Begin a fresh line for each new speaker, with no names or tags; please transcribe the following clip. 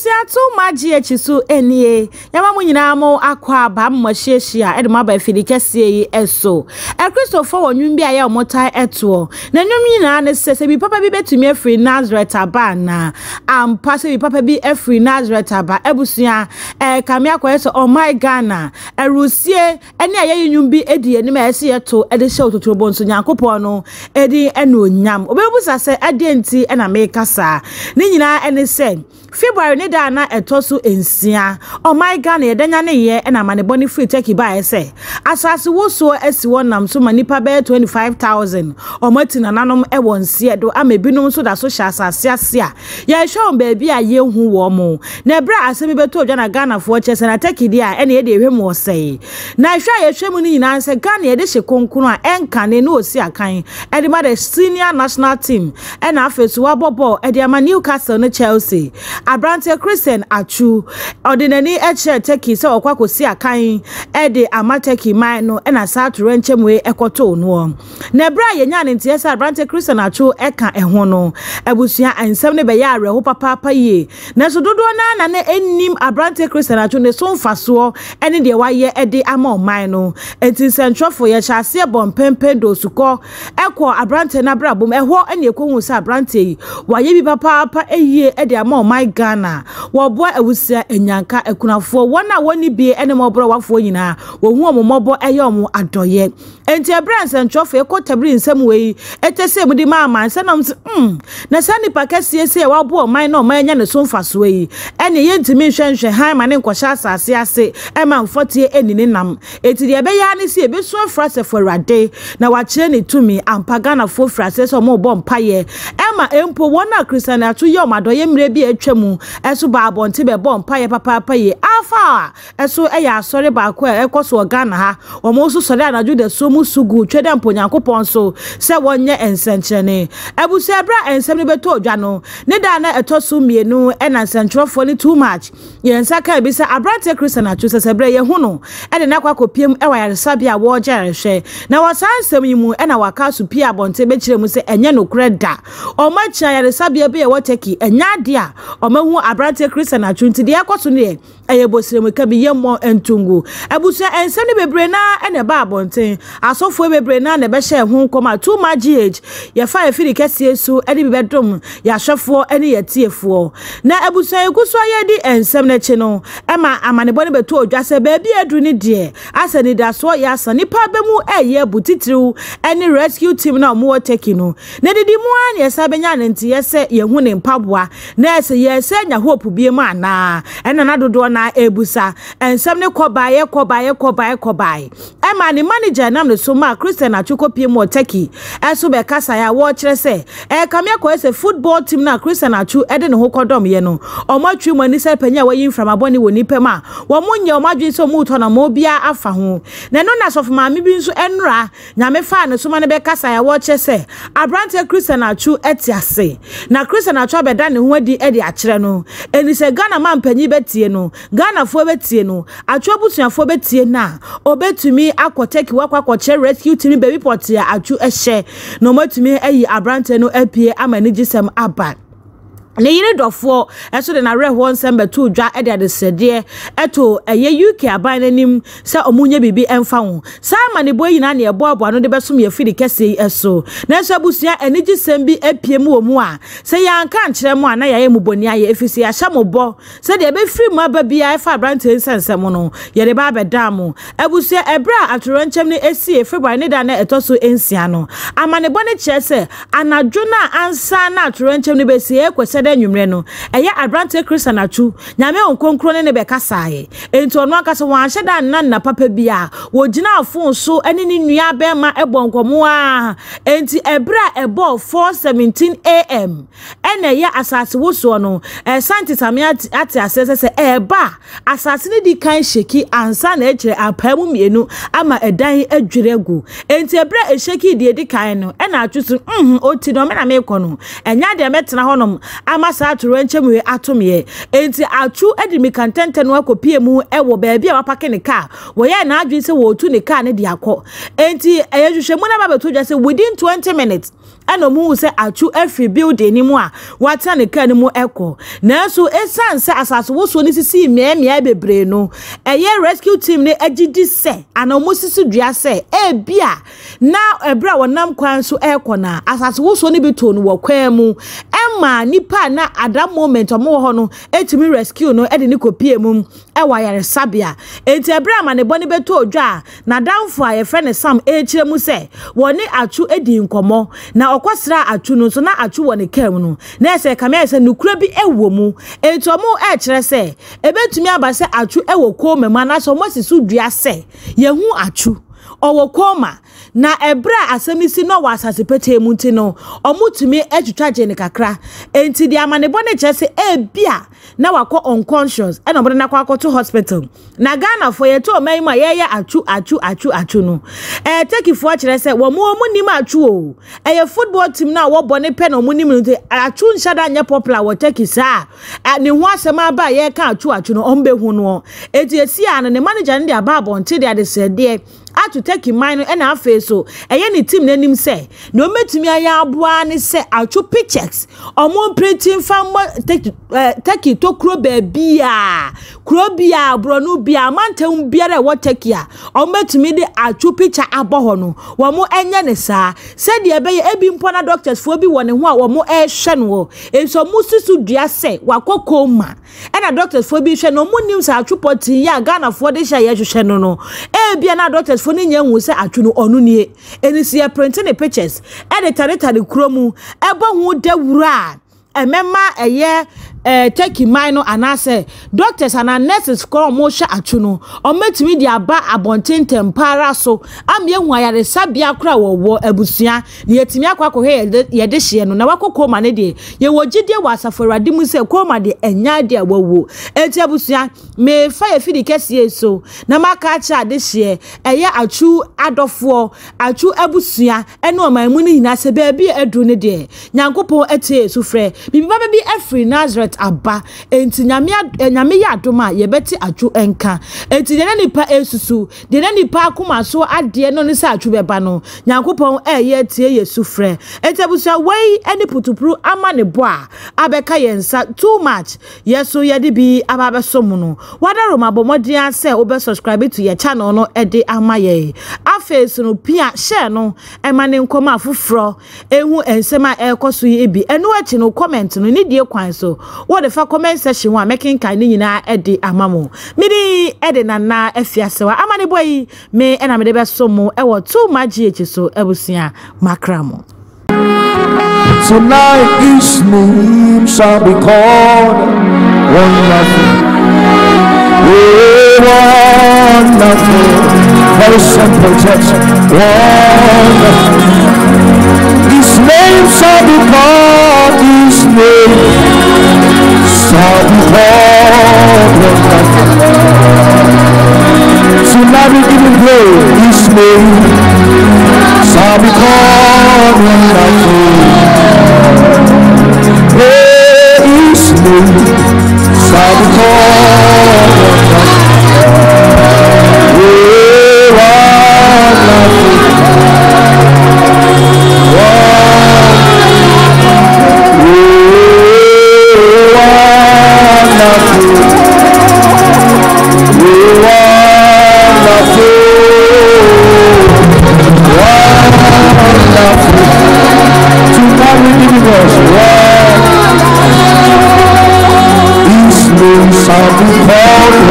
Ebusia Coma GHsu enie yama mu nyina mo akwa ba mmahyiahia e de ma ba fidi kese yi eso Christopher wonwum bi aye omotai eto na nwum nyina ne sese bi papa bi betumi afri Nazareth aba na ampa se bi papa bi afri Nazareth aba ebusia kame akwa so oh my Ghana erusie ene aye nwum bi edi enim ese yeto e de hye ototorobo nso nyankopon no edi ene onyam obebusa se adenti e na mekasa ni nyina ene se February ne da na etosu ensia oh my Ghana yedanya ne ye na maneboni free take ba ese asase woso esi wonam so manipa be 25,000 omati nananom e wonse do amebinum so da so sha asase asia ye hwe baabi a ye hu wo mo na bra asemi beto odwa na Ghana fo chese na take dia ene ye de hwe mo sei na hwe ye hwe mu ni nyina se Ghana ye de hye konkunu a enka ne no osi akan e de ma the senior national team e na afesu wabobo e de ama Newcastle ne Chelsea Abrante Christian Atsu ordinary eche take se okwakosi akan e de amateki man no na South Renchemwe ekoto no na bra ye nya ne ntie se Abrante Christian Atsu eka eho no ebusia ansem ne be ya areho papa ye na so dodo na enim Abrante Christian Atsu ne so mfaso ene de waye e de ama oman no enti centrofo ye chase bom pempen do suko ekọ Abrante na bra bom eho ene ekohu se Abrante yi waye bi papa eye e de ama oman Ghana wobo ewusia enyanka ekunafo wona woni bi ene mobro wafo nyina wo hu omomobo eye omo adoye enti ebranse ntwofo ekotabri nsem wei etese mudi mama nsanam na sani pakese ese wabo oman na oman nya ne so mfaso yi ene ye ntimi hwenhwe han ma ne nkosha asase ase e ma mfotie enini nam eti de be ya ne se ebesu afrase for rade na wa kire ne tumi ampagana fo frase so mo bo mpaye e ma empo wona Christian Atsu ye omadoye mre bi atwam eso ba abonte be bo mpaye papa ye afa eso eya asore ba ko ekoso Ghana ha omo so sore anaju de so musugu twede mponyankopon so se wonye ensenchene ebusu ebra ensem ne beto odwa no ne da na etoso mienu e na centrofo ni too much ye nsaka bi se Abrante Christian Atsu se bre ye hu no e de na kwa kopiem e wa yaresabia wo jerehwe na wasansem yimu e na waka su pia abonte be kire mu se enye no kreda o ma chia yaresabia be ye woteki enya de a o ma hu Abrante Christian Atsu nti de akoso ne eyebosiremu ka bi yemmo entungu ebusu ensem ne bebre na ene ba abonte asofo bebre na ne be hye hu koma too much ye fa efiri kese su edi bedom ya hwefo ene yetiefo na ebusu eguso ye di ensem ne chi no ema amanebo ne beto odwa se ba bi edu ne de asani da so ya asani pa bemu eye butitiru ene rescue team na omo take no ne didi mu an ye sabenya ne nti ye se ye hu ne mpaboa na ese ye se nya hope bi mu ana ena na dodo na ebusa ensem ne kobaye ema ni manager nam ne so ma Christian Atsu kopie mu oteki eso be kasa ya wo kire se kame ko ese football team na Christian Atsu ede ne hokodom ye no omatwi mu ani se panya wa yin from aboni woni pema wo munye omadwi so mu to na mo bia afa ho na no na so ma me bi nso enra nyame fa ne so ma ne be kasa ya wo kire se Abrante Christian Atsu etiase na Christian Atsu abeda ne ho adi ede akire no eni se Ghana man panyi betie no Ghana fo betie no Atsu abusuafo betie na obetumi akoteki wakwakoche rescue team baby pot ya Atsu ehye no matumi ayi Abrante no apie amani gisem aba ne yire dofo eso de na reho nsem to dwa e de sede eto eye UK aban nanim se omunye bibi emfa ho sa mane boyi na ne ebo no de besom ye firi kese eso na so abusia enigi sem bi apie mu omu a se ya nka nkire mu ana ya mu boni aye efisi ya shamobo se de be firi mu aba bia efa Abrante nsensem no ye de ba bedam abusia ebra atoranchem ne esi February ne da na etoso ensia no amane boni chese anadwo na ansa na atoranchem ne be si ekwese da nwumre no eye Abrante Christian Atsu nyame onkonkro ne be kasae enti ono akase wan hyeda na papa bia wo gina afon so ene ni nua be ma ebonkomo a enti ebra ebo 4:17 am ene ye asase wo so no scientist ati asese eba asase ne di kan sheki ansa na ekire apamu mienu ama edan adwiregu enti ebra esheki di kan no ena Atsu so oti no me na me kono enya de metena honom amasa turenche mu atomye enti Atsu edi mi kantente no akopie mu ewo baabi a wapake ne car wo ye na adwi se wo tu ne car ne de akọ enti eyehwehwe mu na ba beto dwa se within 20 minutes eno mu se Atsu every building ni mu a wata ne car ni mu ekọ na so esanse asase wo so ni sisi miamia bebre no eye rescue team ne agidi se ana mu sisi dua se bia na ebra wonam kwan so ekọ na asase wo so ni beto no wo kwan mu emma nipa na at that moment omo ho no etimi rescue no ede ni kopie mu ewa yare sabia enti ebra ma ne boni beto odwa na danfo a ye frene Sam ekire mu se woni Atsu edi nkomo na okosra Atsu no so na Atsu woni kam no na ese kama ese nukura bi ewo mu enti omo ekire se ebetumi aba se Atsu ewo Coma ma na so mo sisu dua se ye hu Atsu owo Coma na ebra asemisi no wasase pete mu nti no omutumi etwitwaje ne kakra enti di amanebo ne kyese bia na wakọ unconscious e no bode na kwakọ to hospital na Ghana for ye to man ma ye Atsu no take for kire se wo mu nim Atsu o ye football team na wo bone pe no mu nim no Atsu nshada nya popular wo take sa ne ho asema ba ye ka Atsu no ombe hu no enti esi an ne manager ne aba abonte de se de Atsu take mine no na afa so ni team nanim se no metumi aya aboa ne se Atsu pictures omo printing fam take to kro bia bro no bia mantam biara wo take ya omo metumi de Atsu picture aboho no wo mo enye ne sa se de ebe ebi mpo na doctors fo bi wone ho a wo mo hwe no enso mo susu dua se wakọ Coma na doctors fo bi hwe no mo nim sa Atsu poti ya Ghana fo de hwe ye hwe no bia na doctors fo ni nya hu se Atsu no onu nie enisi ya printing the pictures tare kromu ebo hu dawura emema eye take mine no anase doctors and nurses call mo hwa Atsu no ometimi di aba abonten tempara so amye hu ayare sabia kra wo abusua ne yetimi akwa he ye de hye no na wakọ Coma ne de ye wogide wasafurade mu se Coma de enya de awawo enti abusua me fa ye fidi kese so na maka cha de hye eye Atsu adofo Atsu abusua ene oman mu ni hina se ba bi edu ne de nyankopon etie sufre bibiba bi every Nazareth aba enti nyame ya adoma ye beti Atsu enka enti de nipa esusu de nipa akoma so ade no ne sa Atsu beba no nyankopon ye tie yesu frɛ enti abusa wei eni putupru ama ne bo a abeka yensa too much yeso ye de bi ababe so mu no wada roma bomodian se obe subscribe to your channel no ede ama ye afesu no pia share no emane nkoma afufro ehu ensema ekoso ye bi enu achi no comment no ni die kwan so what the fa comment section wa making kan ni nyina ede amamo midi ede nana afiasewa amane boy me ena me de be so mu e wo too much echi so ebusia makramo.
Tonight his name shall be called wonderful. Wonderful. Very simple text. Wonderful. His name shall be called. His name shall be called wonderful. Tonight we give him glory. His name shall be called wonderful. His name shall be called shall be called